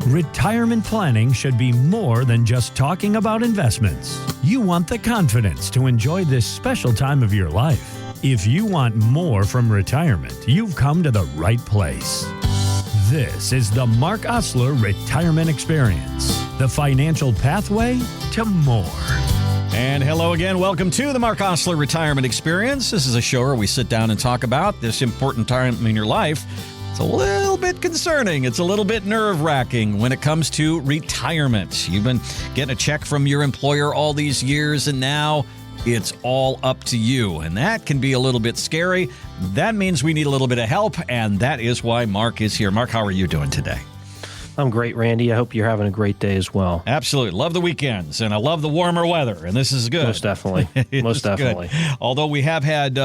Retirement planning should be more than just talking about investments. You want the confidence to enjoy this special time of your life. If you want more from retirement, you've come to the right place. This is the Marc Oslar Retirement Experience, the financial pathway to more. And hello again. Welcome to the Marc Oslar Retirement Experience. This is a show where we sit down and talk about this important time in your life. It's a little bit concerning. It's a little bit nerve-wracking when it comes to retirement. You've been getting a check from your employer all these years, and now it's all up to you. And that can be a little bit scary. That means we need a little bit of help, and that is why Marc is here. Marc, how are you doing today? I'm great, Randy. I hope you're having a great day as well. Absolutely. Love the weekends, and I love the warmer weather, and this is good. Most definitely. Most definitely. Good. Although we have had,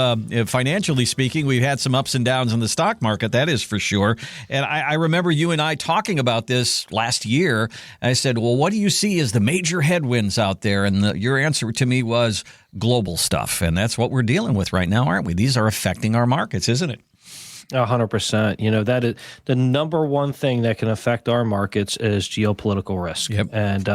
financially speaking, we've had some ups and downs in the stock market, that is for sure. And I remember you and I talking about this last year. I said, well, what do you see as the major headwinds out there? And your answer to me was global stuff, and that's what we're dealing with right now, aren't we? These are affecting our markets, isn't it? 100%. You know, that is the number one thing that can affect our markets is geopolitical risk. Yep. And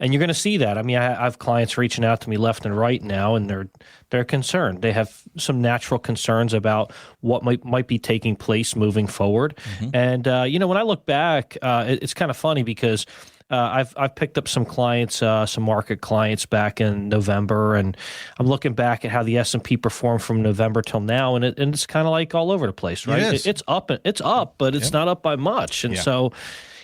you're going to see that. I mean, I have clients reaching out to me left and right now, and they're concerned. They have some natural concerns about what might be taking place moving forward. Mm-hmm. And when I look back, it's kind of funny because I've picked up some clients, some market clients back in November, and I'm looking back at how the S&P performed from November till now, and it's kind of like all over the place, right? It's up, but it's not up by much, and so.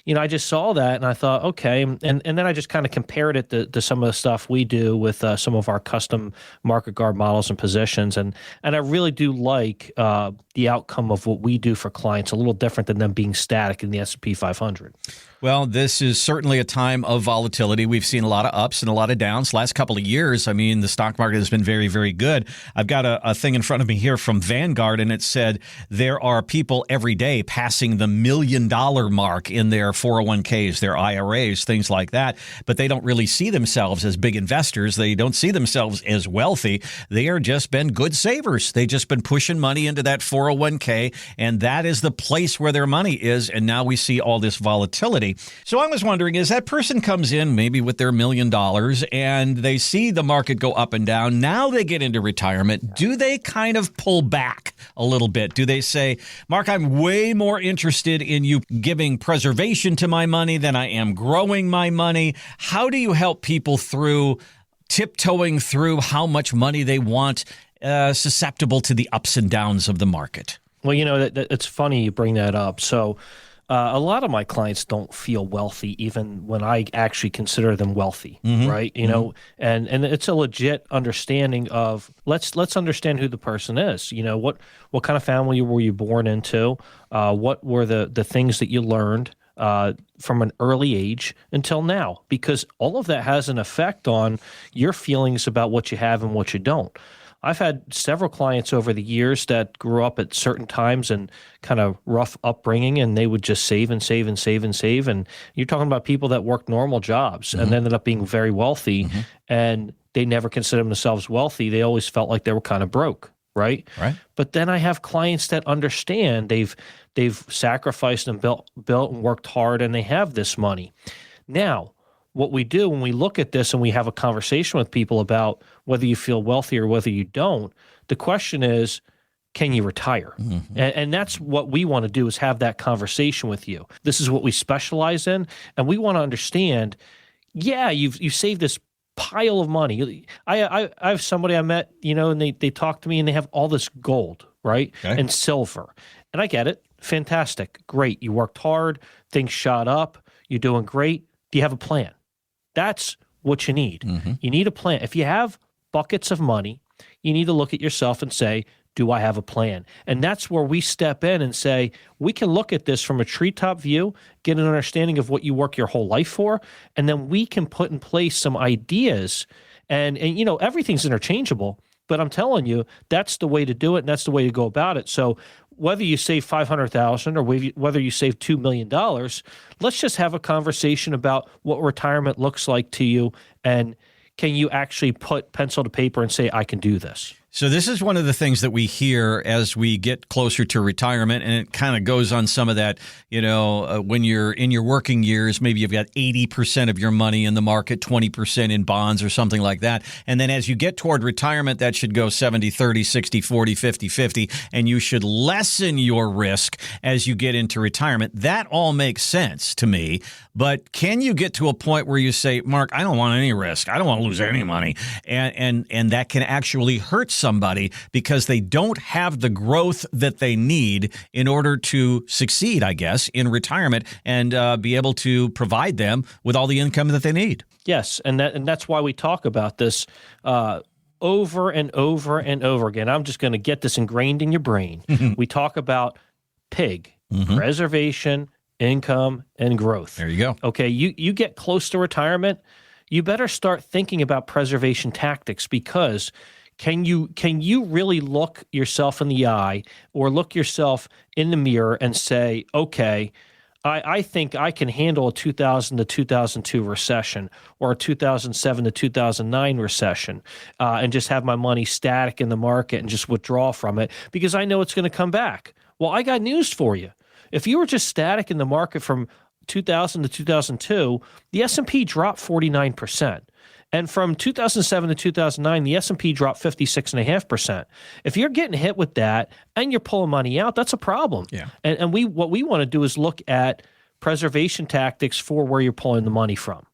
I just saw that and I thought, okay. And then I just kind of compared it to some of the stuff we do with some of our custom market guard models and positions. And I really do like the outcome of what we do for clients, a little different than them being static in the S&P 500. Well, this is certainly a time of volatility. We've seen a lot of ups and a lot of downs. Last couple of years, I mean, the stock market has been very, very good. I've got a thing in front of me here from Vanguard, and it said there are people every day passing the $1 million mark in their 401ks, their IRAs, things like that. But they don't really see themselves as big investors. They don't see themselves as wealthy. They are just been good savers. They've just been pushing money into that 401k, and that is the place where their money is. And now we see all this volatility. So I was wondering, as that person comes in maybe with their $1 million and they see the market go up and down, now they get into retirement, do they kind of pull back a little bit? Do they say, Marc, I'm way more interested in you giving preservation to my money than I am growing my money? How do you help people through tiptoeing through how much money they want, susceptible to the ups and downs of the market? Well, it's funny you bring that up. So a lot of my clients don't feel wealthy even when I actually consider them wealthy, right? And it's a legit understanding of let's understand who the person is. What kind of family were you born into? What were the things that you learned from an early age until now? Because all of that has an effect on your feelings about what you have and what you don't. I've had several clients over the years that grew up at certain times and kind of rough upbringing, and they would just save and save and save and save. And you're talking about people that worked normal jobs and ended up being very wealthy, and they never considered themselves wealthy. They always felt like they were kind of broke, right? But then I have clients that understand they've sacrificed and built and worked hard, and they have this money. Now, what we do when we look at this and we have a conversation with people about whether you feel wealthy or whether you don't, the question is, can you retire? And that's what we want to do, is have that conversation with you. This is what we specialize in, and we want to understand, you've saved this pile of money. I have somebody I met, and they talk to me and they have all this gold, right? Okay. And silver. And I get it. Fantastic. Great. You worked hard. Things shot up. You're doing great. Do you have a plan? That's what you need. You need a plan. If you have buckets of money, you need to look at yourself and say, do I have a plan? And that's where we step in and say, we can look at this from a treetop view, get an understanding of what you work your whole life for, and then we can put in place some ideas. And everything's interchangeable, but I'm telling you, that's the way to do it, and that's the way to go about it. So whether you save $500,000 or whether you save $2 million, let's just have a conversation about what retirement looks like to you, and can you actually put pencil to paper and say, I can do this? So this is one of the things that we hear as we get closer to retirement, and it kind of goes on some of that, when you're in your working years, maybe you've got 80% of your money in the market, 20% in bonds or something like that. And then as you get toward retirement, that should go 70-30, 60-40, 50-50, and you should lessen your risk as you get into retirement. That all makes sense to me. But can you get to a point where you say, Mark, I don't want any risk. I don't want to lose any money. And that can actually hurt somebody because they don't have the growth that they need in order to succeed, I guess, in retirement and be able to provide them with all the income that they need. Yes, and that's why we talk about this over and over and over again. I'm just going to get this ingrained in your brain. We talk about PIG, preservation, income, and growth. There you go. Okay, you get close to retirement, you better start thinking about preservation tactics, because can you really look yourself in the eye or look yourself in the mirror and say, okay, I think I can handle a 2000 to 2002 recession or a 2007 to 2009 recession and just have my money static in the market and just withdraw from it because I know it's going to come back. Well, I got news for you. If you were just static in the market from 2000 to 2002, the S&P dropped 49%. And from 2007 to 2009, the S&P dropped 56.5%. If you're getting hit with that and you're pulling money out, that's a problem. Yeah. And what we want to do is look at preservation tactics for where you're pulling the money from.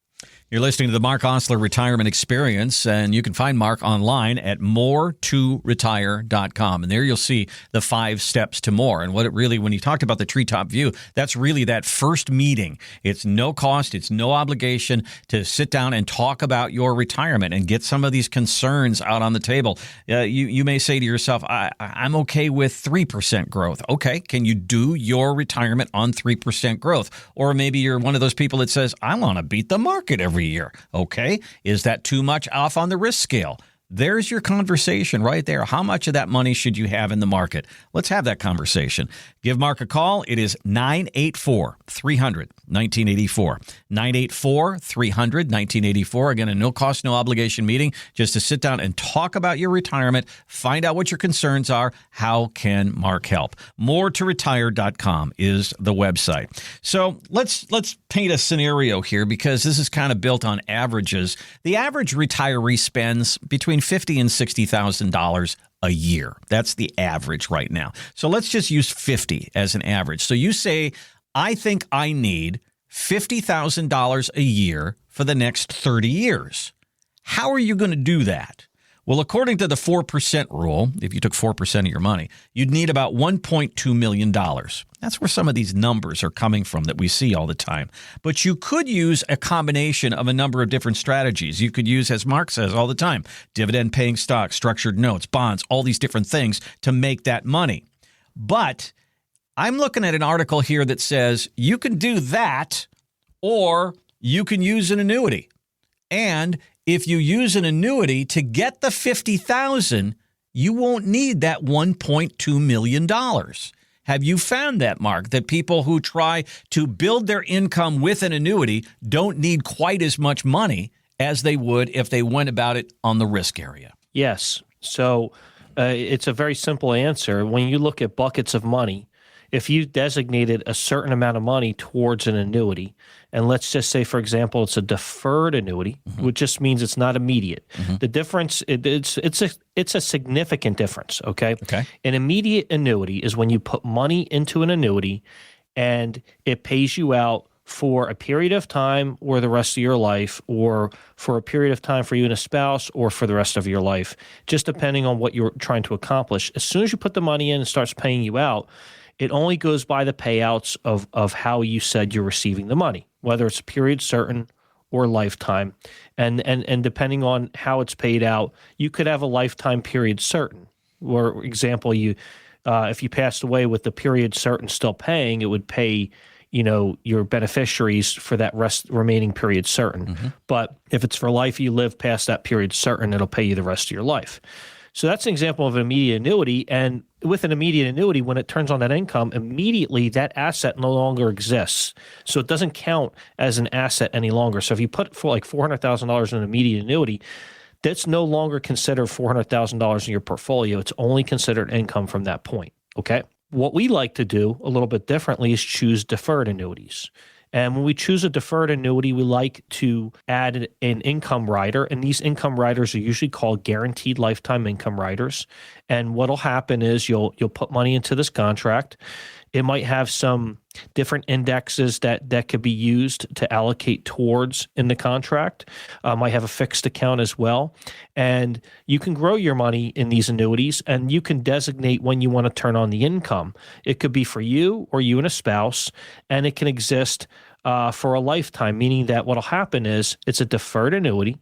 You're listening to the Marc Oslar Retirement Experience, and you can find Marc online at more2retire.com. And there you'll see the 5 steps to more. And what it really, when you talked about the treetop view, that's really that first meeting. It's no cost, it's no obligation to sit down and talk about your retirement and get some of these concerns out on the table. You may say to yourself, I'm okay with 3% growth. Okay, can you do your retirement on 3% growth? Or maybe you're one of those people that says, I want to beat the market every year. Okay. Is that too much off on the risk scale? There's your conversation right there. How much of that money should you have in the market? Let's have that conversation. Give Marc a call. It is 984-300-1984. 984-300-1984. Again, a no-cost, no-obligation meeting just to sit down and talk about your retirement, find out what your concerns are. How can Marc help? More2retire.com is the website. So let's paint a scenario here because this is kind of built on averages. The average retiree spends between $50,000 and $60,000 a year. That's the average right now. So let's just use 50 as an average. So you say, I think I need $50,000 a year for the next 30 years. How are you going to do that? Well, according to the 4% rule, if you took 4% of your money, you'd need about $1.2 million. That's where some of these numbers are coming from that we see all the time. But you could use a combination of a number of different strategies. You could use, as Marc says all the time, dividend-paying stocks, structured notes, bonds, all these different things to make that money. But I'm looking at an article here that says you can do that or you can use an annuity. And if you use an annuity to get the $50,000, you won't need that $1.2 million. Have you found that, Marc, that people who try to build their income with an annuity don't need quite as much money as they would if they went about it on the risk area? Yes. So it's a very simple answer. When you look at buckets of money, if you designated a certain amount of money towards an annuity, and let's just say, for example, it's a deferred annuity, which just means it's not immediate. The difference, it's a significant difference, okay? An immediate annuity is when you put money into an annuity and it pays you out for a period of time or the rest of your life, or for a period of time for you and a spouse, or for the rest of your life, just depending on what you're trying to accomplish. As soon as you put the money in and starts paying you out, it only goes by the payouts of how you said you're receiving the money, whether it's period certain or lifetime. And depending on how it's paid out, you could have a lifetime period certain. For example, if you passed away with the period certain still paying, it would pay your beneficiaries for that remaining period certain. But if it's for life, you live past that period certain, it'll pay you the rest of your life. So that's an example of an immediate annuity. And with an immediate annuity, when it turns on that income, immediately that asset no longer exists. So it doesn't count as an asset any longer. So if you put for like $400,000 in an immediate annuity, that's no longer considered $400,000 in your portfolio. It's only considered income from that point. Okay. What we like to do a little bit differently is choose deferred annuities. And when we choose a deferred annuity, we like to add an income rider. And these income riders are usually called guaranteed lifetime income riders. And what'll happen is you'll put money into this contract. It might have some different indexes that could be used to allocate towards in the contract. Might have a fixed account as well. And you can grow your money in these annuities, and you can designate when you want to turn on the income. It could be for you or you and a spouse, and it can exist for a lifetime, meaning that what'll happen is it's a deferred annuity.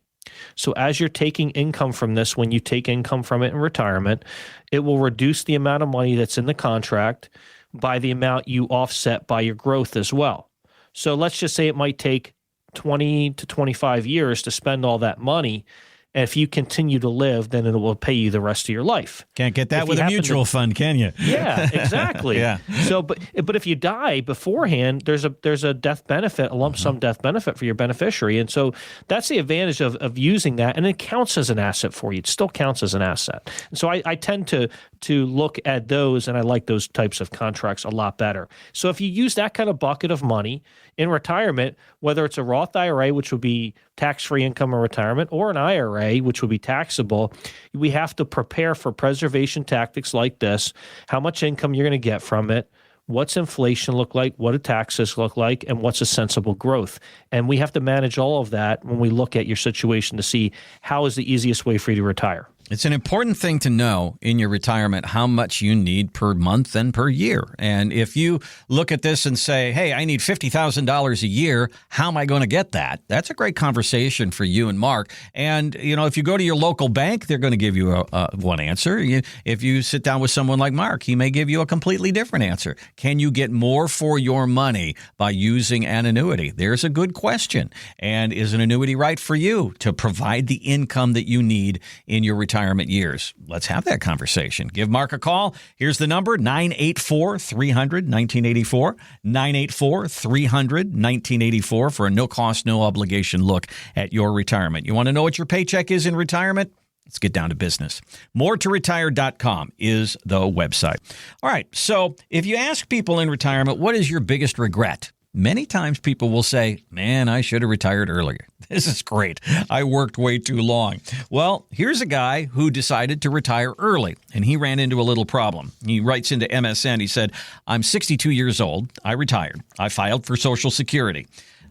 So as you're taking income from this, when you take income from it in retirement, it will reduce the amount of money that's in the contract by the amount you offset by your growth as well. So let's just say it might take 20 to 25 years to spend all that money. And if you continue to live, then it will pay you the rest of your life. Can't get that with a mutual fund, can you? Yeah, exactly. Yeah. So, but if you die beforehand, there's a death benefit, a lump sum death benefit for your beneficiary, and so that's the advantage of using that, and it counts as an asset for you. It still counts as an asset, and so I tend to look at those, and I like those types of contracts a lot better. So if you use that kind of bucket of money in retirement, whether it's a Roth IRA, which would be tax-free income in retirement, or an IRA, which would be taxable, we have to prepare for preservation tactics like this, how much income you're going to get from it, what's inflation look like, what do taxes look like, and what's a sensible growth. And we have to manage all of that when we look at your situation to see how is the easiest way for you to retire. It's an important thing to know in your retirement how much you need per month and per year. And if you look at this and say, hey, I need $50,000 a year, how am I going to get that? That's a great conversation for you and Mark. And, if you go to your local bank, they're going to give you one answer. If you sit down with someone like Mark, he may give you a completely different answer. Can you get more for your money by using an annuity? There's a good question. And is an annuity right for you to provide the income that you need in your retirement years? Let's have that conversation. Give Mark a call. Here's the number, 984-300-1984, 984-300-1984 for a no-cost, no-obligation look at your retirement. You want to know what your paycheck is in retirement? Let's get down to business. MoreToRetire.com is the website. All right, so if you ask people in retirement, what is your biggest regret? Many times people will say, man, I should have retired earlier. This is great. I worked way too long. Well, here's a guy who decided to retire early, and he ran into a little problem. He writes into MSN, he said, I'm 62 years old. I retired. I filed for Social Security.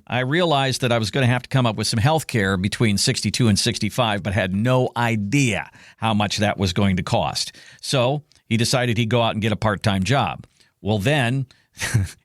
I realized that I was going to have to come up with some health care between 62 and 65, but had no idea how much that was going to cost. So he decided he'd go out and get a part-time job. Well, then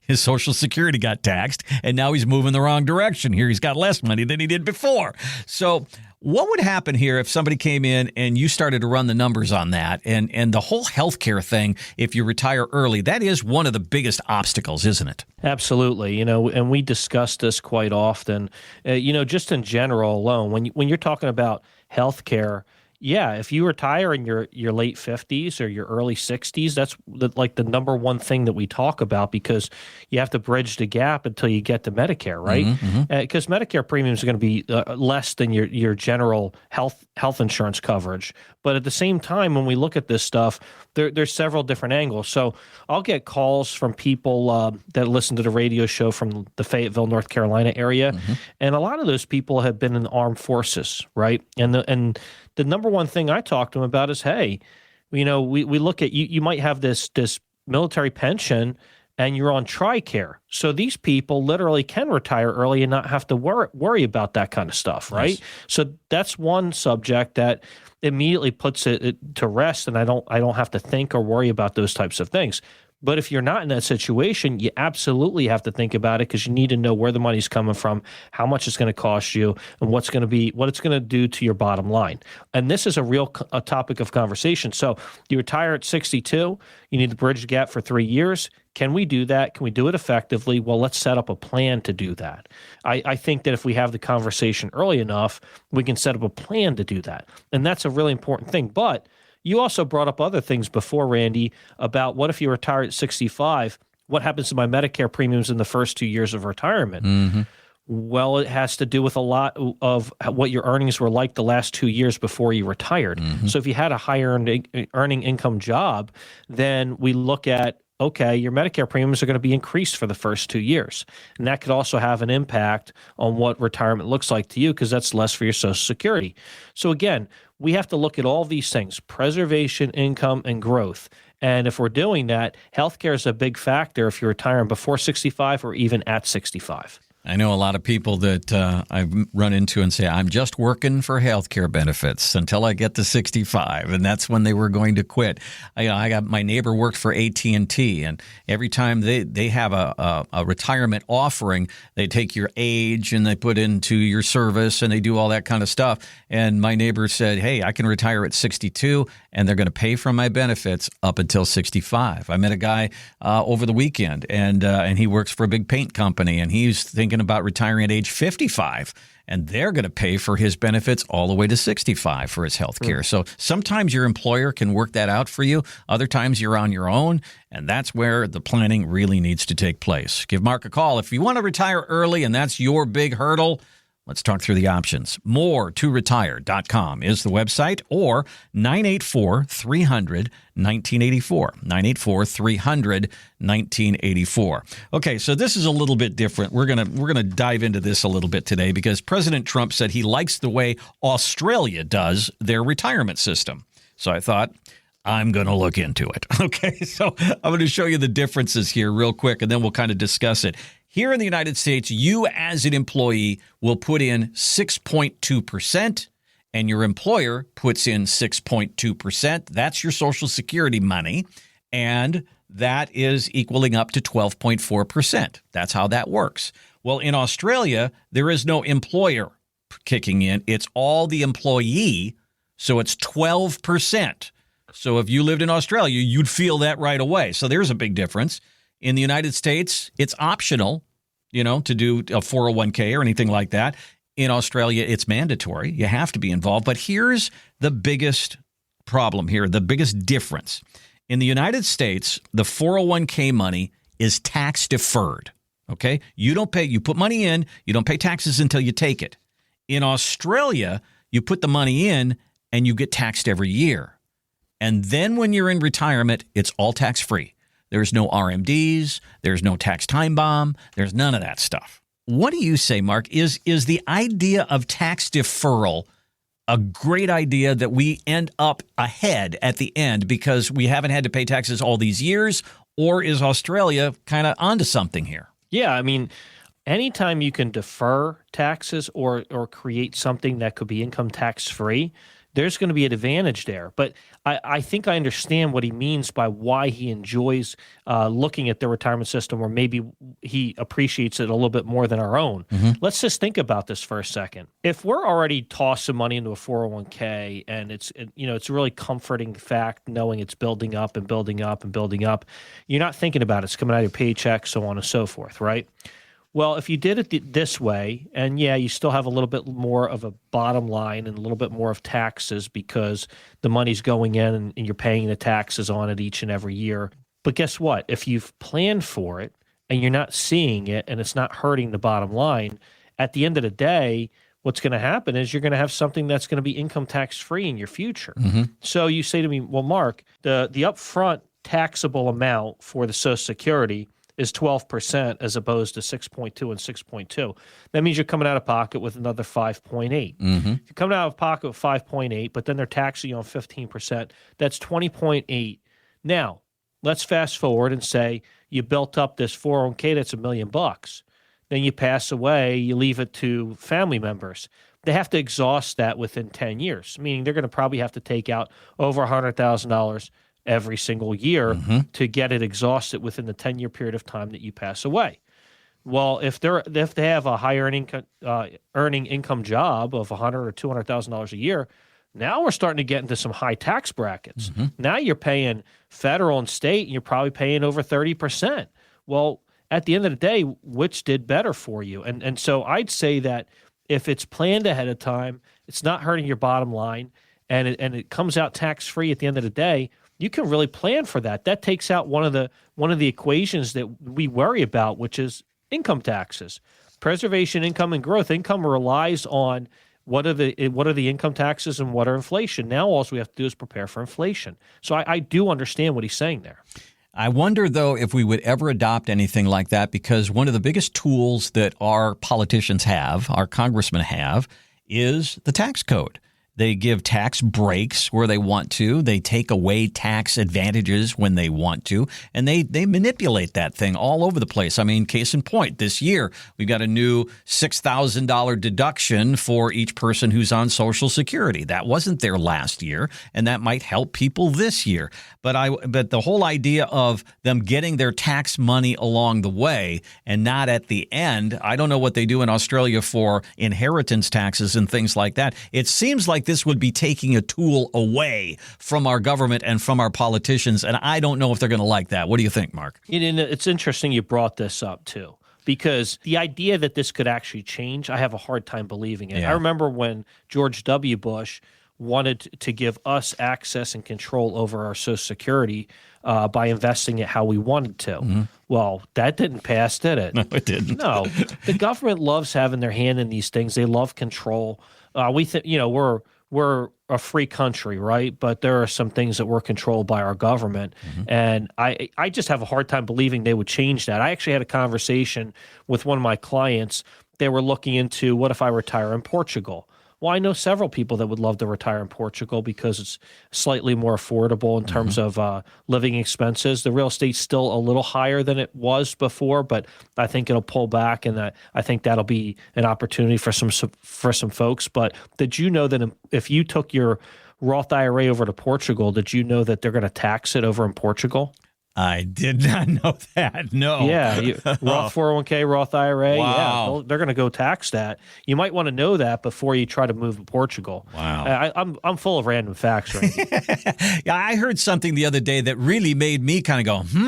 his Social Security got taxed, and now he's moving the wrong direction here. He's got less money than he did before. So what would happen here if somebody came in and you started to run the numbers on that? And the whole healthcare thing, if you retire early, that is one of the biggest obstacles, isn't it? Absolutely. And we discuss this quite often, just in general alone. When you're talking about healthcare, yeah, if you retire in your late 50s or your early 60s, that's the number one thing that we talk about, because you have to bridge the gap until you get to Medicare, right? Because Medicare premiums are going to be less than your general health insurance coverage. But at the same time, when we look at this stuff, there's several different angles. So I'll get calls from people that listen to the radio show from the Fayetteville, North Carolina area, and a lot of those people have been in the armed forces, right? And the number one thing I talk to them about is, hey, we look at you might have this military pension and you're on TRICARE. So these people literally can retire early and not have to worry about that kind of stuff, right? Yes. So that's one subject that immediately puts it to rest, and I don't have to think or worry about those types of things. But if you're not in that situation, you absolutely have to think about it, because you need to know where the money's coming from, how much it's going to cost you, and what it's going to do to your bottom line. And this is a topic of conversation. So you retire at 62, you need to bridge the gap for 3 years. Can we do that? Can we do it effectively? Well, let's set up a plan to do that. I think that if we have the conversation early enough, we can set up a plan to do that. And that's a really important thing. But you also brought up other things before, Randy, about what if you retire at 65? What happens to my Medicare premiums in the first 2 years of retirement? Well, it has to do with a lot of what your earnings were like the last 2 years before you retired. So if you had a higher earning income job, then we look at, okay, your Medicare premiums are going to be increased for the first 2 years. And that could also have an impact on what retirement looks like to you because that's less for your Social Security. So again, we have to look at all these things: preservation, income, and growth. And if we're doing that, healthcare is a big factor if you're retiring before 65 or even at 65. I know a lot of people that I've run into and say, I'm just working for health care benefits until I get to 65, and that's when they were going to quit. I got my neighbor worked for AT&T, and every time they have a retirement offering, they take your age and they put into your service and they do all that kind of stuff. And my neighbor said, hey, I can retire at 62, and they're going to pay for my benefits up until 65. I met a guy over the weekend, and he works for a big paint company, and he's thinking about retiring at age 55, and they're going to pay for his benefits all the way to 65 for his health care. So sometimes your employer can work that out for you. Other times you're on your own, and that's where the planning really needs to take place. Give Mark a call. If you want to retire early and that's your big hurdle, let's talk through the options. More2retire.com is the website, or 984-300-1984. 984-300-1984. Okay, so this is a little bit different. We're gonna dive into this a little bit today because President Trump said he likes the way Australia does their retirement system. So I thought, I'm going to look into it. Okay, so I'm going to show you the differences here real quick, and then we'll kind of discuss it. Here in the United States, you as an employee will put in 6.2%, and your employer puts in 6.2%. That's your Social Security money, and that is equaling up to 12.4%. That's how that works. Well, in Australia, there is no employer kicking in. It's all the employee, so it's 12%. So if you lived in Australia, you'd feel that right away. So there's a big difference. In the United States, it's optional, to do a 401k or anything like that. In Australia, it's mandatory. You have to be involved. But here's the biggest problem here, the biggest difference. In the United States, the 401k money is tax deferred. Okay? You don't pay, you put money in, you don't pay taxes until you take it. In Australia, you put the money in and you get taxed every year. And then when you're in retirement, it's all tax-free. There's no RMDs. There's no tax time bomb. There's none of that stuff. What do you say, Mark? Is the idea of tax deferral a great idea that we end up ahead at the end because we haven't had to pay taxes all these years? Or is Australia kind of onto something here? Yeah, I mean, anytime you can defer taxes or create something that could be income tax-free, there's going to be an advantage there. But I think I understand what he means by why he enjoys looking at the retirement system, or maybe he appreciates it a little bit more than our own. Mm-hmm. Let's just think about this for a second. If we're already tossing money into a 401k and it's a really comforting fact knowing it's building up and building up and building up, you're not thinking about it. It's coming out of your paycheck, so on and so forth, right? Well, if you did it this way, and yeah, you still have a little bit more of a bottom line and a little bit more of taxes because the money's going in and you're paying the taxes on it each and every year. But guess what? If you've planned for it and you're not seeing it and it's not hurting the bottom line, at the end of the day, what's going to happen is you're going to have something that's going to be income tax-free in your future. Mm-hmm. So you say to me, well, Mark, the upfront taxable amount for the Social Security is 12% as opposed to 6.2 and 6.2. That means you're coming out of pocket with another 5.8. Mm-hmm. If you're coming out of pocket with 5.8, but then they're taxing you on 15%, that's 20.8. Now, let's fast forward and say you built up this 401k that's $1 million. Then you pass away, you leave it to family members. They have to exhaust that within 10 years, meaning they're going to probably have to take out over $100,000 every single year to get it exhausted within the 10-year period of time that you pass away. Well, if they have a higher earning income job of $100,000 or $200,000 a year, now we're starting to get into some high tax brackets. Mm-hmm. Now you're paying federal and state, and you're probably paying over 30%. Well, at the end of the day, which did better for you? And so I'd say that if it's planned ahead of time, it's not hurting your bottom line, and it comes out tax-free at the end of the day, you can really plan for that. That takes out one of the equations that we worry about, which is income taxes. preservation, income, and growth. Income relies on what are the income taxes and what are inflation. Now all we have to do is prepare for inflation. So I do understand what he's saying there. I wonder, though, if we would ever adopt anything like that, because one of the biggest tools that our politicians have, our congressmen have, is the tax code. They give tax breaks where they want to. They take away tax advantages when they want to. And they manipulate that thing all over the place. I mean, case in point, this year, we've got a new $6,000 deduction for each person who's on Social Security. That wasn't there last year, and that might help people this year. But the whole idea of them getting their tax money along the way and not at the end, I don't know what they do in Australia for inheritance taxes and things like that. It seems like this would be taking a tool away from our government and from our politicians, and I don't know if they're going to like that. What do you think, Mark? It's interesting you brought this up, too, because the idea that this could actually change, I have a hard time believing it. Yeah. I remember when George W. Bush wanted to give us access and control over our Social Security by investing it how we wanted to. Mm-hmm. Well, that didn't pass, did it? No, it didn't. No. The government loves having their hand in these things. They love control. We think, we're a free country, right? But there are some things that we're controlled by our government. Mm-hmm. And I just have a hard time believing they would change that. I actually had a conversation with one of my clients. They were looking into, what if I retire in Portugal? Well, I know several people that would love to retire in Portugal because it's slightly more affordable in terms of living expenses. The real estate's still a little higher than it was before, but I think it'll pull back, and I think that'll be an opportunity for some folks. But did you know that if you took your Roth IRA over to Portugal, did you know that they're going to tax it over in Portugal? I did not know that. No. Yeah. Roth 401k, Roth IRA. Wow. Yeah, they're going to go tax that. You might want to know that before you try to move to Portugal. Wow. I'm full of random facts right now. Yeah, I heard something the other day that really made me kind of go,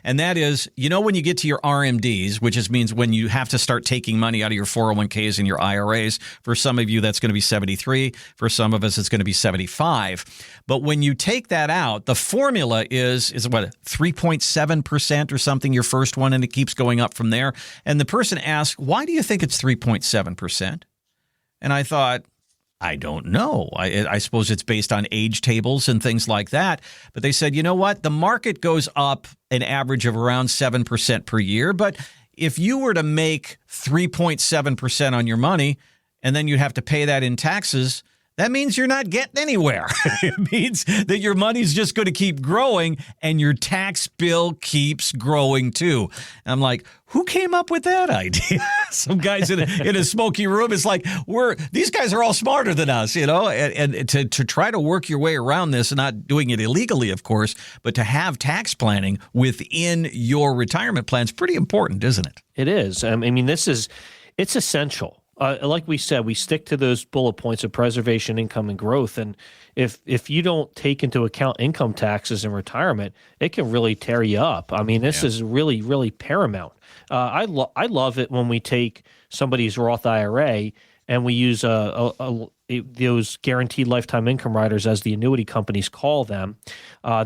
And that is, when you get to your RMDs, which means when you have to start taking money out of your 401ks and your IRAs, for some of you, that's going to be 73. For some of us, it's going to be 75. But when you take that out, the formula is what, 3.7% or something, your first one, and it keeps going up from there. And the person asked, why do you think it's 3.7%? And I thought, I don't know. I suppose it's based on age tables and things like that. But they said, you know what? The market goes up an average of around 7% per year. But if you were to make 3.7% on your money, and then you'd have to pay that in taxes, that means you're not getting anywhere. It means that your money's just going to keep growing and your tax bill keeps growing too. I'm like, who came up with that idea? Some guys in a smoky room. It's like, these guys are all smarter than us, and to try to work your way around this, and not doing it illegally, of course, but to have tax planning within your retirement plan is pretty important, isn't it? It is. I mean, it's essential. Like we said, we stick to those bullet points of preservation, income, and growth. And if you don't take into account income taxes in retirement, it can really tear you up. I mean, this is really, really paramount. I love it when we take somebody's Roth IRA and we use those guaranteed lifetime income riders, as the annuity companies call them.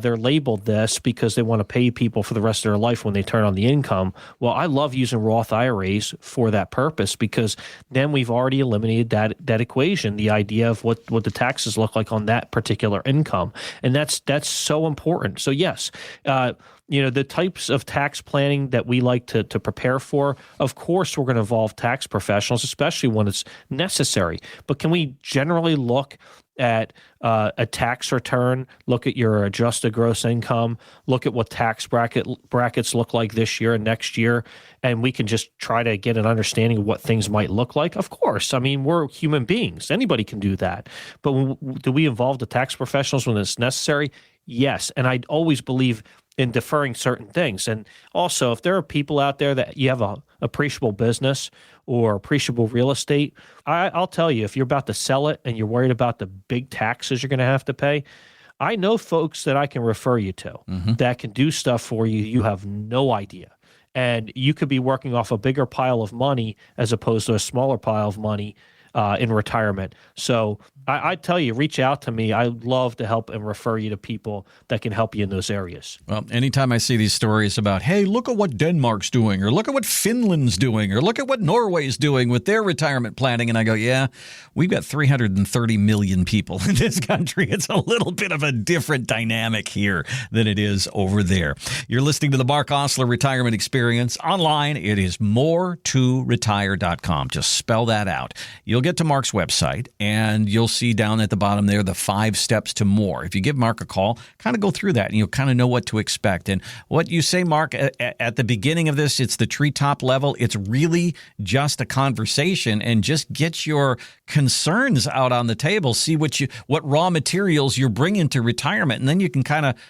They're labeled this because they want to pay people for the rest of their life when they turn on the income. Well, I love using Roth IRAs for that purpose, because then we've already eliminated that equation, the idea of what the taxes look like on that particular income. And that's so important. So yes, the types of tax planning that we like to prepare for, of course, we're going to involve tax professionals, especially when it's necessary. But can we generally look at a tax return, look at your adjusted gross income, look at what tax brackets look like this year and next year, and we can just try to get an understanding of what things might look like? Of course. I mean, we're human beings. Anybody can do that. But do we involve the tax professionals when it's necessary? Yes. And I always believe in deferring certain things. And also, if there are people out there that you have a appreciable business or appreciable real estate, I'll tell you, if you're about to sell it and you're worried about the big taxes you're going to have to pay, I know folks that I can refer you to that can do stuff for you. You have no idea. And you could be working off a bigger pile of money as opposed to a smaller pile of money in retirement. So I tell you, reach out to me. I'd love to help and refer you to people that can help you in those areas. Well, anytime I see these stories about, hey, look at what Denmark's doing, or look at what Finland's doing, or look at what Norway's doing with their retirement planning, and I go, yeah, we've got 330 million people in this country. It's a little bit of a different dynamic here than it is over there. You're listening to the Marc Oslar Retirement Experience. Online, it is more2retire.com. Just spell that out. You'll get to Marc's website, and you'll see down at the bottom there the 5 steps to more. If you give Marc a call, kind of go through that and you'll kind of know what to expect. And what you say, Marc, at the beginning of this, it's the treetop level. It's really just a conversation, and just get your concerns out on the table. See what raw materials you're bringing to retirement, and then you can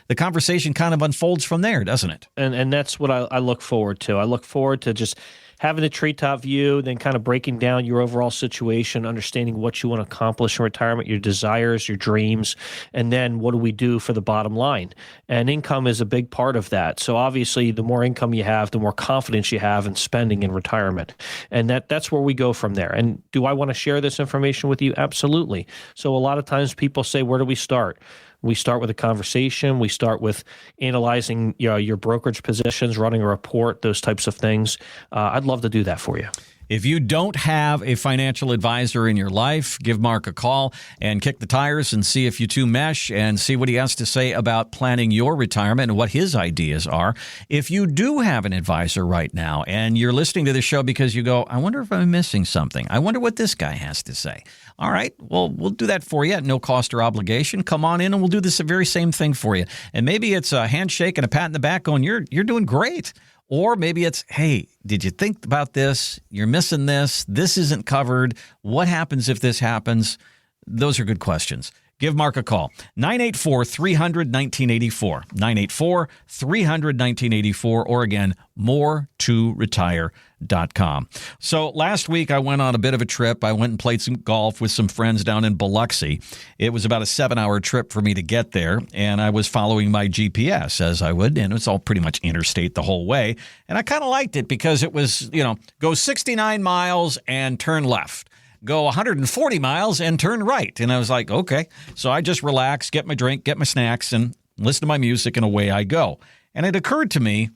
the conversation kind of unfolds from there, doesn't it? And that's what I look forward to. I look forward to just having the treetop view, then kind of breaking down your overall situation, understanding what you want to accomplish in retirement, your desires, your dreams, and then what do we do for the bottom line? And income is a big part of that. So obviously, the more income you have, the more confidence you have in spending in retirement. And that's where we go from there. And do I want to share this information with you? Absolutely. So a lot of times people say, where do we start? We start with a conversation. We start with analyzing your brokerage positions, running a report, those types of things. I'd love to do that for you. If you don't have a financial advisor in your life, give Marc a call and kick the tires and see if you two mesh and see what he has to say about planning your retirement and what his ideas are. If you do have an advisor right now and you're listening to the show because you go, I wonder if I'm missing something. I wonder what this guy has to say. All right, well, we'll do that for you at no cost or obligation. Come on in and we'll do this very same thing for you. And maybe it's a handshake and a pat in the back going, you're doing great. Or maybe it's, hey, did you think about this? You're missing this. This isn't covered. What happens if this happens? Those are good questions. Give Marc a call, 984-300-1984, 984-300-1984, or again, more2retire.com. So last week I went on a bit of a trip. I went and played some golf with some friends down in Biloxi. It was about a 7-hour trip for me to get there, and I was following my GPS as I would, and it's all pretty much interstate the whole way. And I kind of liked it because it was, go 69 miles and turn left. Go 140 miles and turn right. And I was like, okay. So I just relax, get my drink, get my snacks, and listen to my music, and away I go. And it occurred to me,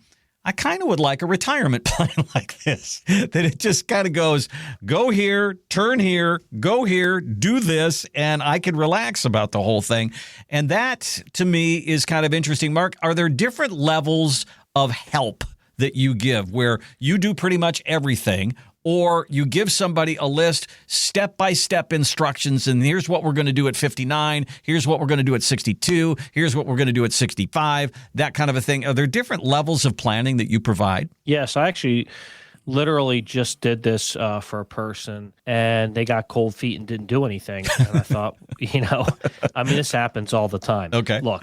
I kind of would like a retirement plan like this, that it just kind of goes, go here, turn here, go here, do this, and I can relax about the whole thing. And that, to me, is kind of interesting. Marc, are there different levels of help that you give where you do pretty much everything, or you give somebody a list, step-by-step instructions, and here's what we're going to do at 59, here's what we're going to do at 62, here's what we're going to do at 65, that kind of a thing? Are there different levels of planning that you provide? Yes, I actually literally just did this for a person, and they got cold feet and didn't do anything. And I thought, this happens all the time. Okay. Look,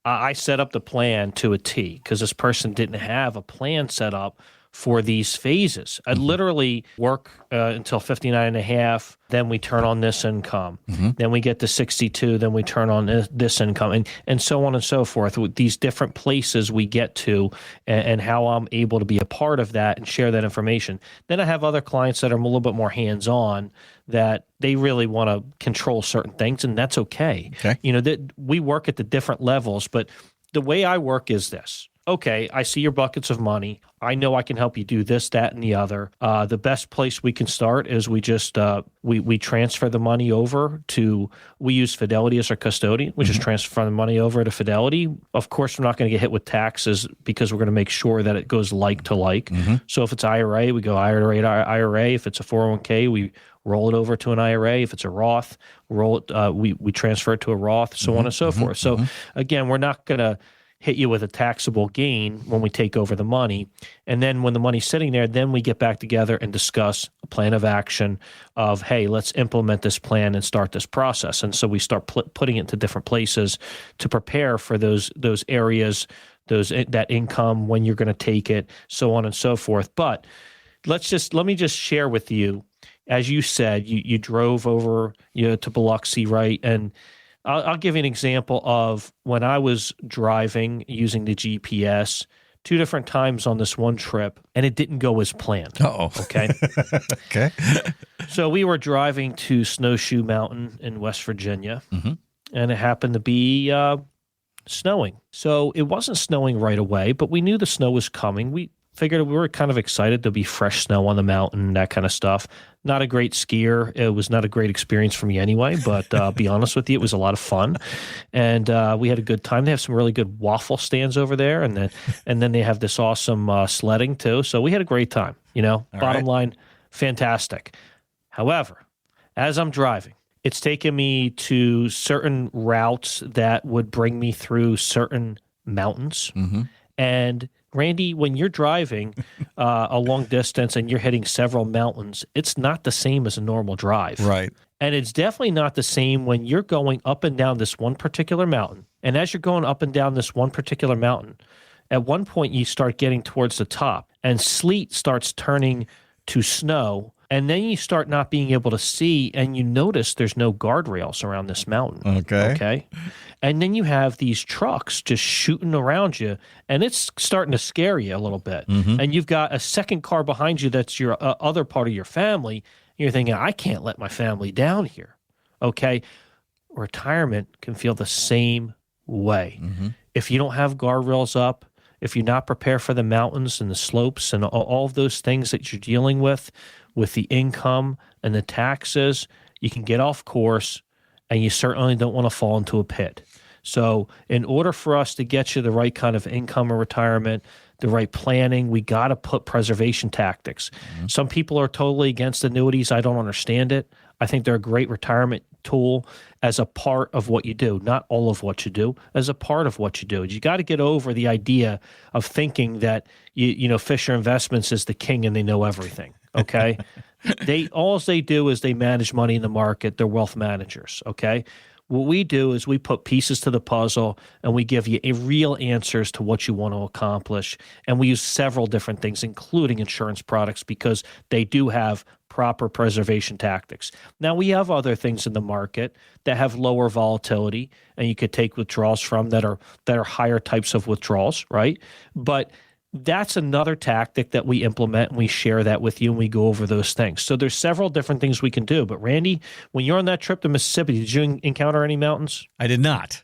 I set up the plan to a T because this person didn't have a plan set up for these phases. I'd literally work until 59 and a half, then we turn on this income. Then we get to 62, then we turn on this income, and so on and so forth. With these different places we get to, and how I'm able to be a part of that and share that information. Then I have other clients that are a little bit more hands-on, that they really want to control certain things, and that's okay. That we work at the different levels, but the way I work is this. Okay, I see your buckets of money. I know I can help you do this, that, and the other. The best place we can start is we just we transfer the money over to, we use Fidelity as our custodian. We just transfer the money over to Fidelity. Of course, we're not going to get hit with taxes because we're going to make sure that it goes like to like. So if it's IRA, we go IRA to IRA. If it's a 401k, we roll it over to an IRA. If it's a Roth, roll it. We transfer it to a Roth, so on and so forth. So again, we're not going to hit you with a taxable gain when we take over the money. And then when the money's sitting there, then we get back together and discuss a plan of action of, hey, let's implement this plan and start this process. And so we start putting it into different places to prepare for those areas, that income, when you're going to take it, so on and so forth. But let me just share with you, as you said, you drove over to Biloxi, right? And I'll give you an example of when I was driving using the GPS two different times on this one trip, and it didn't go as planned. Uh-oh. Okay. Okay. So we were driving to Snowshoe Mountain in West Virginia, Mm-hmm. and it happened to be snowing. So it wasn't snowing right away, but we knew the snow was coming. We figured we were kind of excited to be fresh snow on the mountain, that kind of stuff. Not a great skier. It was not a great experience for me anyway, but be honest with you, it was a lot of fun. And we had a good time. They have some really good waffle stands over there. And then they have this awesome sledding too. So we had a great time, Bottom line, fantastic. However, as I'm driving, it's taken me to certain routes that would bring me through certain mountains. Mm-hmm. And Randy, when you're driving a long distance and you're hitting several mountains, it's not the same as a normal drive. Right. And it's definitely not the same when you're going up and down this one particular mountain. And as you're going up and down this one particular mountain, at one point you start getting towards the top and sleet starts turning to snow. And then you start not being able to see, and you notice there's no guardrails around this mountain. Okay. And then you have these trucks just shooting around you, and it's starting to scare you a little bit. Mm-hmm. And you've got a second car behind you that's your other part of your family. You're thinking, I can't let my family down here. Okay. Retirement can feel the same way. Mm-hmm. If you don't have guardrails up, if you're not prepared for the mountains and the slopes and all of those things that you're dealing with the income and the taxes, you can get off course, and you certainly don't want to fall into a pit. So in order for us to get you the right kind of income or retirement, the right planning, we got to put preservation tactics. Mm-hmm. Some people are totally against annuities. I don't understand it. I think they're a great retirement tool as a part of what you do, not all of what you do, as a part of what you do. You got to get over the idea of thinking that Fisher Investments is the king and they know everything. Okay, all they do is they manage money in the market. They're wealth managers. Okay, what we do is we put pieces to the puzzle and we give you real answers to what you want to accomplish. And we use several different things, including insurance products, because they do have proper preservation tactics. Now, we have other things in the market that have lower volatility, and you could take withdrawals from that are higher types of withdrawals, right? But that's another tactic that we implement, and we share that with you, and we go over those things. So there's several different things we can do. But Randy, when you're on that trip to Mississippi, did you encounter any mountains? I did not.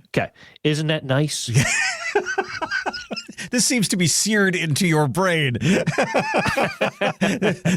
Okay. Isn't that nice? This seems to be seared into your brain.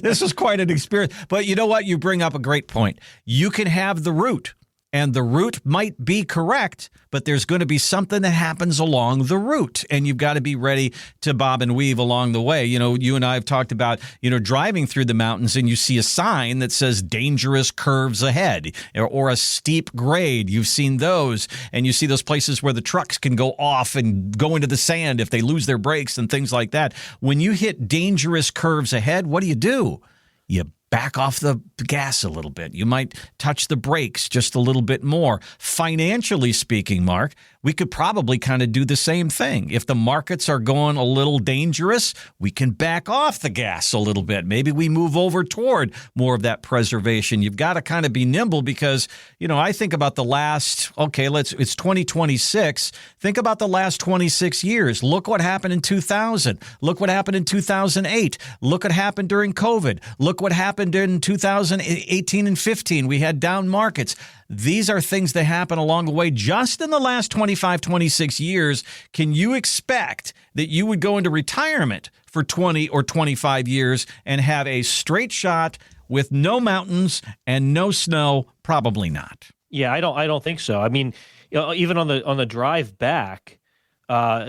This was quite an experience. But you know what? You bring up a great point. You can have the route, and the route might be correct, but there's going to be something that happens along the route, and you've got to be ready to bob and weave along the way. You and I have talked about, driving through the mountains, and you see a sign that says dangerous curves ahead or a steep grade. You've seen those, and you see those places where the trucks can go off and go into the sand if they lose their brakes and things like that. When you hit dangerous curves ahead, what do? You back off the gas a little bit. You might touch the brakes just a little bit more. Financially speaking, Mark, we could probably kind of do the same thing. If the markets are going a little dangerous, we can back off the gas a little bit. Maybe we move over toward more of that preservation. You've got to kind of be nimble because, I think about the last, it's 2026. Think about the last 26 years. Look what happened in 2000. Look what happened in 2008. Look what happened during COVID. Look what happened in 2018 and 15. We had down markets. These are things that happen along the way just in the last 25, 26 years. Can you expect that you would go into retirement for 20 or 25 years and have a straight shot with no mountains and no snow? Probably not. Yeah, I don't think so. I mean, even on the drive back,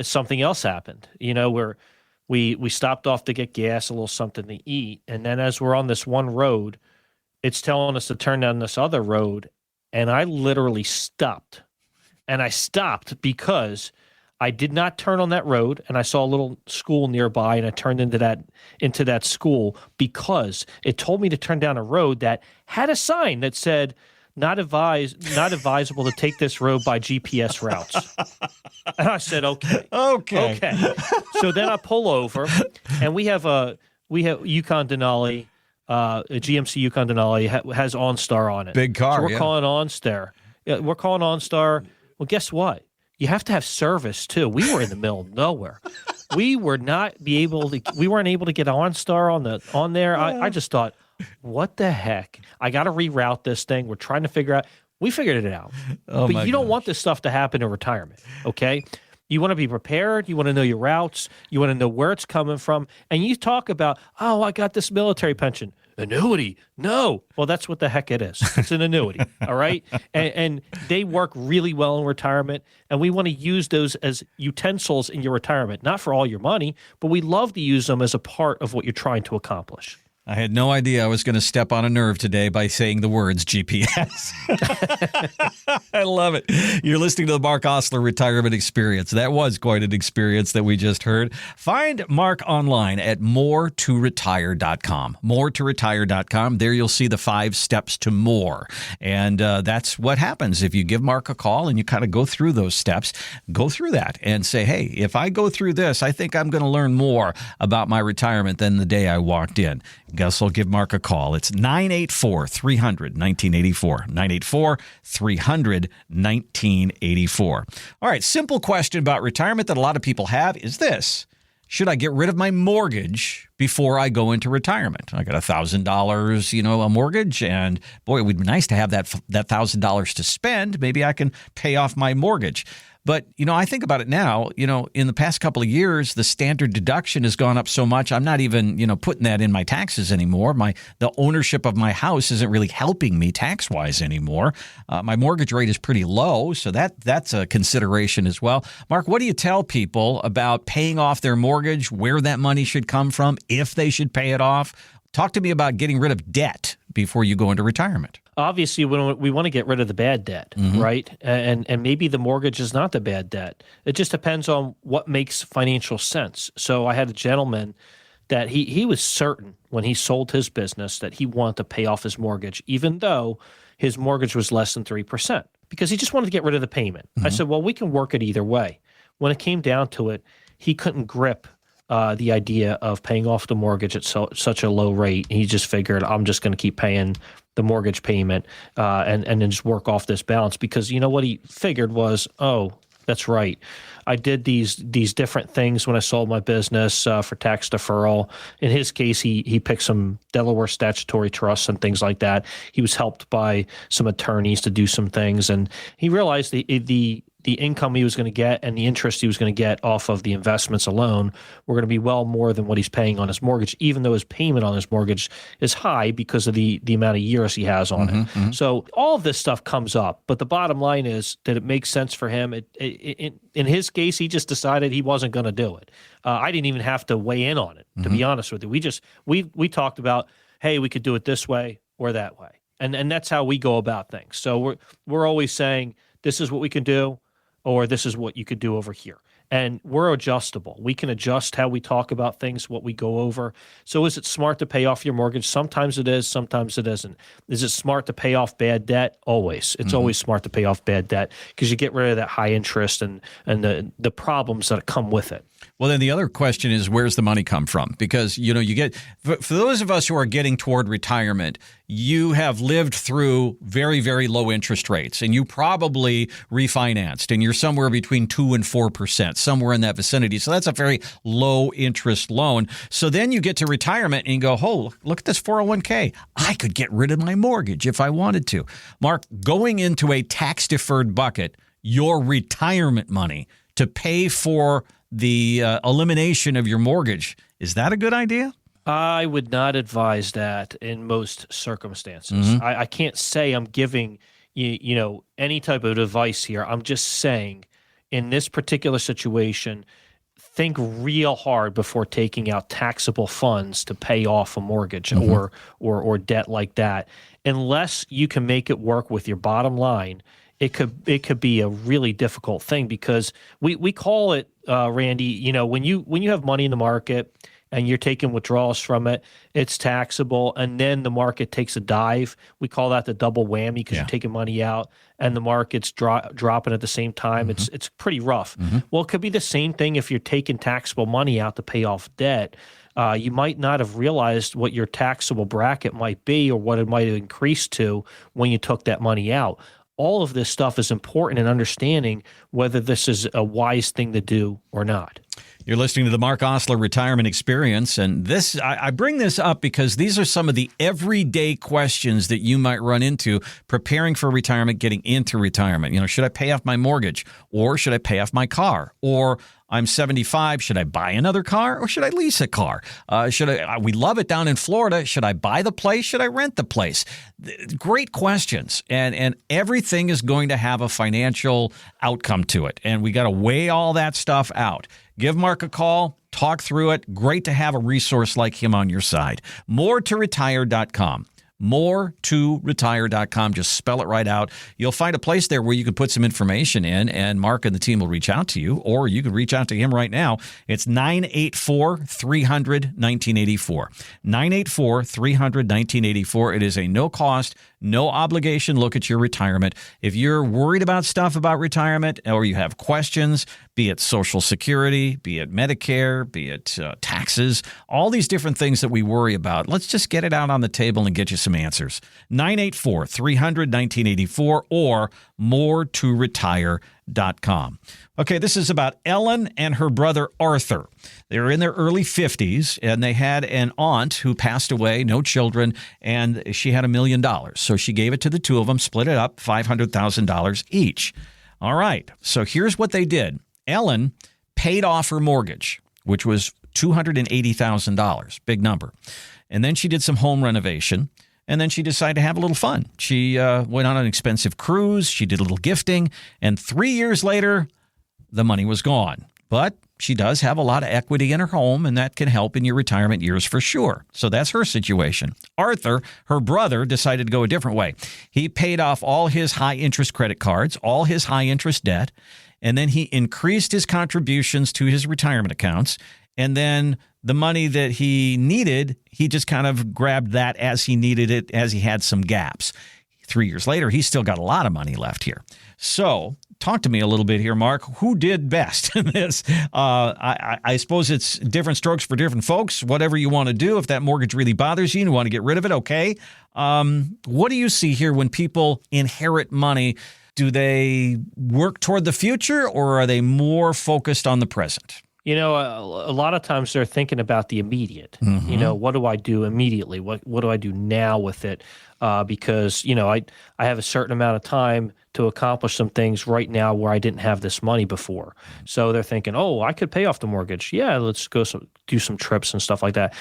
something else happened. Where we stopped off to get gas, a little something to eat, and then as we're on this one road, it's telling us to turn down this other road. And I literally stopped. And I stopped because I did not turn on that road, and I saw a little school nearby, and I turned into that school because it told me to turn down a road that had a sign that said, not advisable to take this road by GPS routes. And I said, okay. So then I pull over, and we have Yukon Denali. A GMC Yukon Denali has OnStar on it. Big car, so we're calling OnStar. Yeah, we're calling OnStar. Well, guess what? You have to have service, too. We were in the middle of nowhere. we weren't able to get OnStar on there. I just thought, what the heck? I got to reroute this thing. We're trying to figure out. We figured it out. But you don't want this stuff to happen in retirement, okay? You want to be prepared. You want to know your routes. You want to know where it's coming from. And you talk about, oh, I got this military pension. Annuity. No. Well, that's what the heck it is. It's an annuity, all right? And they work really well in retirement, and we want to use those as utensils in your retirement, not for all your money, but we love to use them as a part of what you're trying to accomplish. I had no idea I was going to step on a nerve today by saying the words GPS. I love it. You're listening to the Marc Oslar Retirement Experience. That was quite an experience that we just heard. Find Marc online at moretoretire.com. Moretoretire.com. There you'll see the 5 steps to more. And that's what happens if you give Marc a call and you kind of go through those steps. Go through that and say, hey, if I go through this, I think I'm going to learn more about my retirement than the day I walked in. Guess I'll give Marc a call. It's 984-300-1984. 984-300-1984. All right, simple question about retirement that a lot of people have is this. Should I get rid of my mortgage before I go into retirement? I got $1,000, a mortgage, and boy, it would be nice to have that $1,000 to spend. Maybe I can pay off my mortgage. But, I think about it now, in the past couple of years, the standard deduction has gone up so much. I'm not even, putting that in my taxes anymore. The ownership of my house isn't really helping me tax-wise anymore. My mortgage rate is pretty low, so that's a consideration as well. Marc, what do you tell people about paying off their mortgage, where that money should come from, if they should pay it off? Talk to me about getting rid of debt before you go into retirement. Obviously, we want to get rid of the bad debt, right? And maybe the mortgage is not the bad debt. It just depends on what makes financial sense. So I had a gentleman that he was certain when he sold his business that he wanted to pay off his mortgage, even though his mortgage was less than 3%, because he just wanted to get rid of the payment. I said, well, we can work it either way. When it came down to it, he couldn't grip the idea of paying off the mortgage at such a low rate. He just figured, I'm just going to keep paying the mortgage payment and then just work off this balance, because what he figured was, oh, that's right. I did these different things when I sold my business for tax deferral. In his case, he picked some Delaware statutory trusts and things like that. He was helped by some attorneys to do some things, and he realized the income he was going to get and the interest he was going to get off of the investments alone were going to be well more than what he's paying on his mortgage, even though his payment on his mortgage is high because of the amount of years he has on it. So all of this stuff comes up, but the bottom line is that it makes sense for him. In his case, he just decided he wasn't going to do it. I didn't even have to weigh in on it, to be honest with you. We talked about, hey, we could do it this way or that way. And that's how we go about things. So we're always saying, this is what we can do, or this is what you could do over here. And we're adjustable. We can adjust how we talk about things, what we go over. So is it smart to pay off your mortgage? Sometimes it is, sometimes it isn't. Is it smart to pay off bad debt? Always. It's always smart to pay off bad debt, because you get rid of that high interest and the problems that come with it. Well, then the other question is, where's the money come from? Because, you get, for those of us who are getting toward retirement, you have lived through very, very low interest rates, and you probably refinanced, and you're somewhere between 2% and 4%, somewhere in that vicinity. So that's a very low interest loan. So then you get to retirement and you go, oh, look at this 401k. I could get rid of my mortgage if I wanted to. Marc, going into a tax deferred bucket, your retirement money to pay for the elimination of your mortgage, is that a good idea? I would not advise that in most circumstances. I can't say I'm giving any type of advice here. I'm just saying, in this particular situation, think real hard before taking out taxable funds to pay off a mortgage or debt like that. Unless you can make it work with your bottom line, it could be a really difficult thing, because we call it, Randy, when you have money in the market and you're taking withdrawals from it, it's taxable, and then the market takes a dive. We call that the double whammy, because you're taking money out and the market's dropping at the same time. It's pretty rough. Well, it could be the same thing if you're taking taxable money out to pay off debt. You might not have realized what your taxable bracket might be, or what it might have increased to when you took that money out. All of this stuff is important in understanding whether this is a wise thing to do or not. You're listening to the Marc Oslar Retirement Experience, and I bring this up because these are some of the everyday questions that you might run into preparing for retirement, getting into retirement. Should I pay off my mortgage, or should I pay off my car, or I'm 75. Should I buy another car, or should I lease a car? We love it down in Florida. Should I buy the place? Should I rent the place? Great questions, and everything is going to have a financial outcome to it, and we got to weigh all that stuff out. Give Mark a call, talk through it. Great to have a resource like him on your side. MoreToRetire.com. MoreToRetire.com. Just spell it right out. You'll find a place there where you can put some information in, and Mark and the team will reach out to you, or you can reach out to him right now. It's 984-300-1984. 984-300-1984. It is a no-cost, no obligation look at your retirement. If you're worried about stuff about retirement, or you have questions, be it Social Security, be it Medicare, be it taxes, all these different things that we worry about, let's just get it out on the table and get you some answers. 984-300-1984 or MoreToRetire.com. Okay, this is about Ellen and her brother Arthur. They were in their early 50s, and they had an aunt who passed away, no children, and she had $1 million. So she gave it to the two of them, split it up, $500,000 each. All right, so here's what they did. Ellen paid off her mortgage, which was $280,000, big number. And then she did some home renovation, and then she decided to have a little fun. She went on an expensive cruise, she did a little gifting, and 3 years later, the money was gone. But she does have a lot of equity in her home, and that can help in your retirement years for sure. So that's her situation. Arthur, her brother, decided to go a different way. He paid off all his high-interest credit cards, all his high-interest debt, and then he increased his contributions to his retirement accounts. And then the money that he needed, he just kind of grabbed that as he needed it, as he had some gaps. 3 years later, he's still got a lot of money left here. So talk to me a little bit here, Mark. Who did best in this? I suppose it's different strokes for different folks. Whatever you want to do, if that mortgage really bothers you and you want to get rid of it, okay. What do you see here when people inherit money? Do they work toward the future, or are they more focused on the present? A lot of times they're thinking about the immediate. Mm-hmm. What do I do immediately? What do I do now with it? Because, I have a certain amount of time to accomplish some things right now where I didn't have this money before. So they're thinking, I could pay off the mortgage. Yeah, let's go do some trips and stuff like that.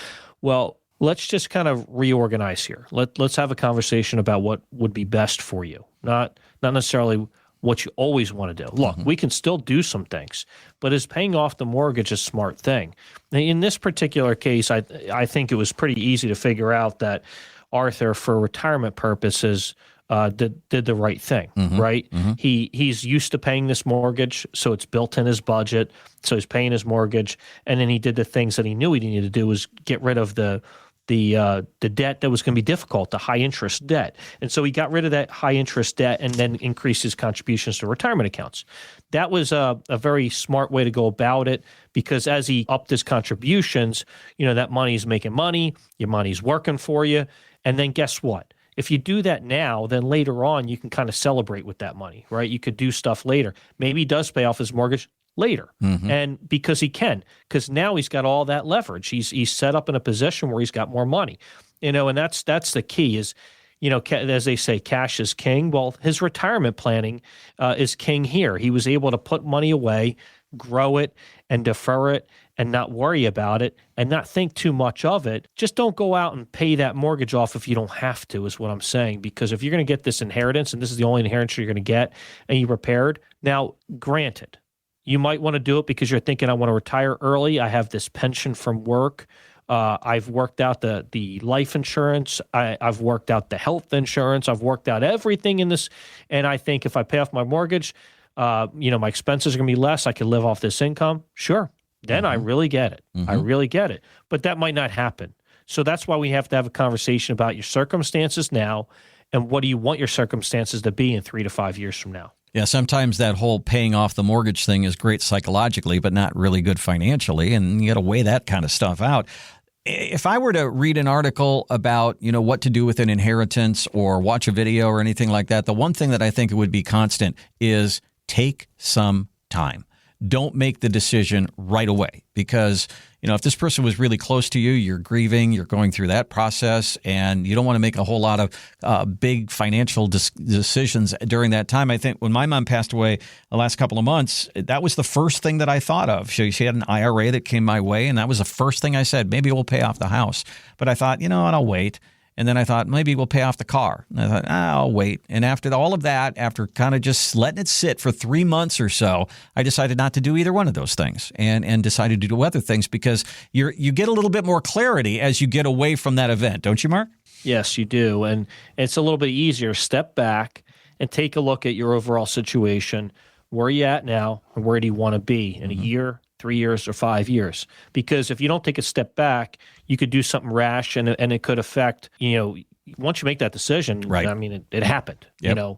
Well, let's just kind of reorganize here. Let's have a conversation about what would be best for you, not necessarily what you always want to do. Look, we can still do some things, but is paying off the mortgage a smart thing? In this particular case, I think it was pretty easy to figure out that Arthur, for retirement purposes, did the right thing, right? Mm-hmm. He's used to paying this mortgage, so it's built in his budget. So he's paying his mortgage, and then he did the things that he knew he needed to do, was get rid of the debt that was going to be difficult, the high interest debt. And so he got rid of that high interest debt and then increased his contributions to retirement accounts. That was a very smart way to go about it, because as he upped his contributions, that money's making money, your money's working for you. And then guess what? If you do that now, then later on you can kind of celebrate with that money, right? You could do stuff later. Maybe he does pay off his mortgage later. Mm-hmm. And because because now he's got all that leverage. He's set up in a position where he's got more money, and that's the key is, as they say, cash is king. Well, his retirement planning is king here. He was able to put money away, grow it, and defer it, and not worry about it, and not think too much of it. Just don't go out and pay that mortgage off if you don't have to, is what I'm saying. Because if you're going to get this inheritance, and this is the only inheritance you're going to get, and you're prepared, now, granted, you might want to do it because you're thinking, I want to retire early. I have this pension from work. I've worked out the life insurance. I've worked out the health insurance. I've worked out everything in this. And I think if I pay off my mortgage, my expenses are going to be less. I can live off this income. Sure. Then I really get it. I really get it. But that might not happen. So that's why we have to have a conversation about your circumstances now, and what do you want your circumstances to be in 3 to 5 years from now. Yeah, sometimes that whole paying off the mortgage thing is great psychologically, but not really good financially, and you got to weigh that kind of stuff out. If I were to read an article about, what to do with an inheritance, or watch a video or anything like that, the one thing that I think would be constant is take some time. don't make the decision right away, because if this person was really close to you, you're grieving, you're going through that process, and you don't want to make a whole lot of big financial decisions during that time. I think when my mom passed away the last couple of months, that was the first thing that I thought of. She had an IRA that came my way, and that was the first thing I said. Maybe we'll pay off the house. But I thought, I'll wait. And then I thought, maybe we'll pay off the car. And I thought, I'll wait. And after all of that, after kind of just letting it sit for 3 months or so, I decided not to do either one of those things and decided to do other things, because you get a little bit more clarity as you get away from that event. Don't you, Mark? Yes, you do. And it's a little bit easier. Step back and take a look at your overall situation. Where are you at now, and where do you want to be in a year, 3 years, or 5 years? Because if you don't take a step back, you could do something rash, and it could affect, once you make that decision, right. I mean, it happened, Yep.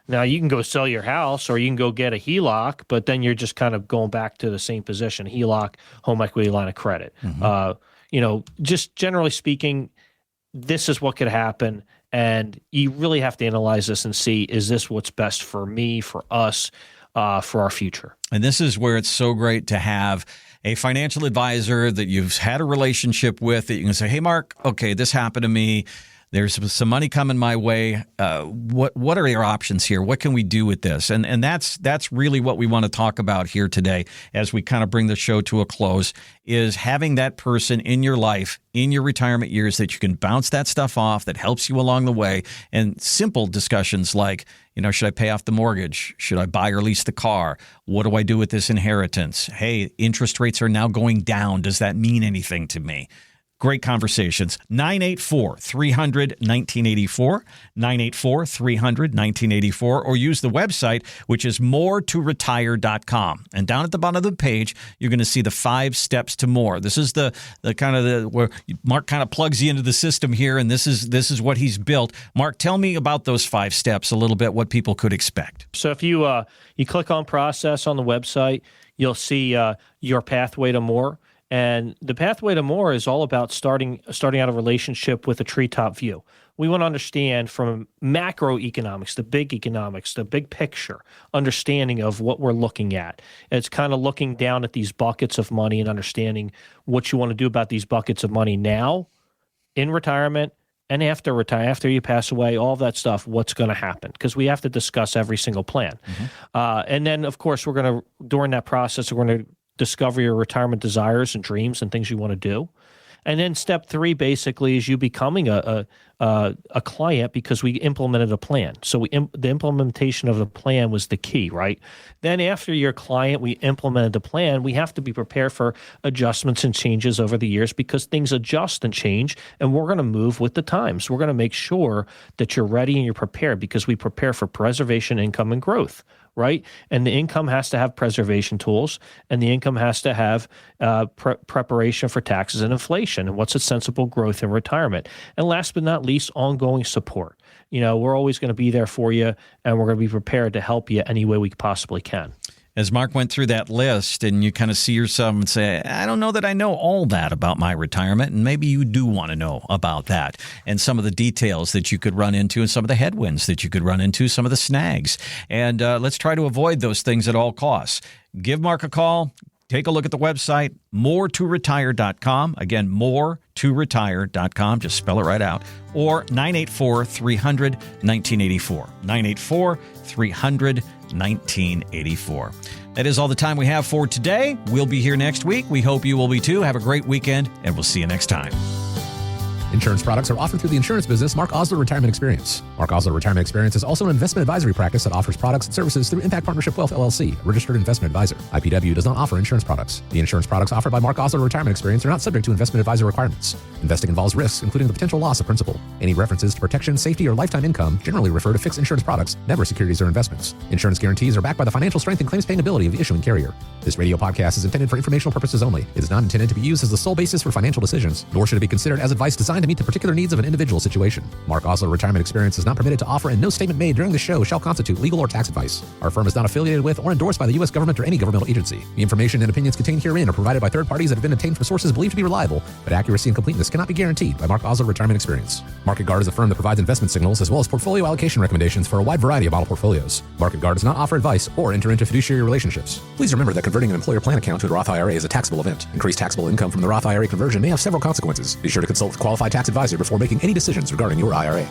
Now you can go sell your house, or you can go get a HELOC, but then you're just kind of going back to the same position, HELOC, home equity line of credit. Just generally speaking, this is what could happen. And you really have to analyze this and see, is this what's best for me, for us, for our future? And this is where it's so great to have a financial advisor that you've had a relationship with, that you can say, hey, Mark, okay, this happened to me. There's some money coming my way. What are your options here? What can we do with this? And that's really what we want to talk about here today as we kind of bring the show to a close, is having that person in your life, in your retirement years, that you can bounce that stuff off, that helps you along the way. And simple discussions like, should I pay off the mortgage? Should I buy or lease the car? What do I do with this inheritance? Hey, interest rates are now going down. Does that mean anything to me? Great conversations. 984-300-1984, 984-300-1984, or use the website, which is morettoretire.com. And down at the bottom of the page, you're going to see the 5 steps to more. This is the kind of where Mark kind of plugs you into the system here, and this is what he's built. Mark, tell me about those 5 steps a little bit, what people could expect. So if you click on process on the website, you'll see your pathway to more. And the pathway to more is all about starting out a relationship with a treetop view. We want to understand from macroeconomics, the big picture, understanding of what we're looking at. It's kind of looking down at these buckets of money and understanding what you want to do about these buckets of money now, in retirement, and after you pass away, all of that stuff, what's going to happen, because we have to discuss every single plan. And then, of course, during that process, we're going to discover your retirement desires and dreams and things you want to do. And then step 3 basically is you becoming a client, because we implemented a plan. So the implementation of the plan was the key, right? Then after you're a client, we implemented the plan. We have to be prepared for adjustments and changes over the years, because things adjust and change, and we're going to move with the times. We're going to make sure that you're ready and you're prepared, because we prepare for preservation, income, and growth. Right? And the income has to have preservation tools, and the income has to have preparation for taxes and inflation, and what's a sensible growth in retirement. And last but not least, ongoing support. We're always going to be there for you, and we're going to be prepared to help you any way we possibly can. As Mark went through that list, and you kind of see yourself and say, I don't know that I know all that about my retirement, and maybe you do want to know about that, and some of the details that you could run into, and some of the headwinds that you could run into, some of the snags. And let's try to avoid those things at all costs. Give Mark a call. Take a look at the website, morettoretire.com. Again, morettoretire.com. Just spell it right out. Or 984-300-1984. 984-300-1984. That is all the time we have for today. We'll be here next week. We hope you will be too. Have a great weekend, and we'll see you next time. Insurance products are offered through the insurance business Marc Oslar Retirement Experience. Marc Oslar Retirement Experience is also an investment advisory practice that offers products and services through Impact Partnership Wealth LLC, a registered investment advisor. IPW does not offer insurance products. The insurance products offered by Marc Oslar Retirement Experience are not subject to investment advisor requirements. Investing involves risks, including the potential loss of principal. Any references to protection, safety, or lifetime income generally refer to fixed insurance products, never securities or investments. Insurance guarantees are backed by the financial strength and claims paying ability of the issuing carrier. This radio podcast is intended for informational purposes only. It is not intended to be used as the sole basis for financial decisions, nor should it be considered as advice designed designed to meet the particular needs of an individual situation. Marc Oslar Retirement Experience is not permitted to offer, and no statement made during the show shall constitute legal or tax advice. Our firm is not affiliated with or endorsed by the U.S. government or any governmental agency. The information and opinions contained herein are provided by third parties that have been obtained from sources believed to be reliable, but accuracy and completeness cannot be guaranteed by Marc Oslar Retirement Experience. Market Guard is a firm that provides investment signals as well as portfolio allocation recommendations for a wide variety of model portfolios. Market Guard does not offer advice or enter into fiduciary relationships. Please remember that converting an employer plan account to a Roth IRA is a taxable event. Increased taxable income from the Roth IRA conversion may have several consequences. Be sure to consult with a qualified tax advisor before making any decisions regarding your IRA.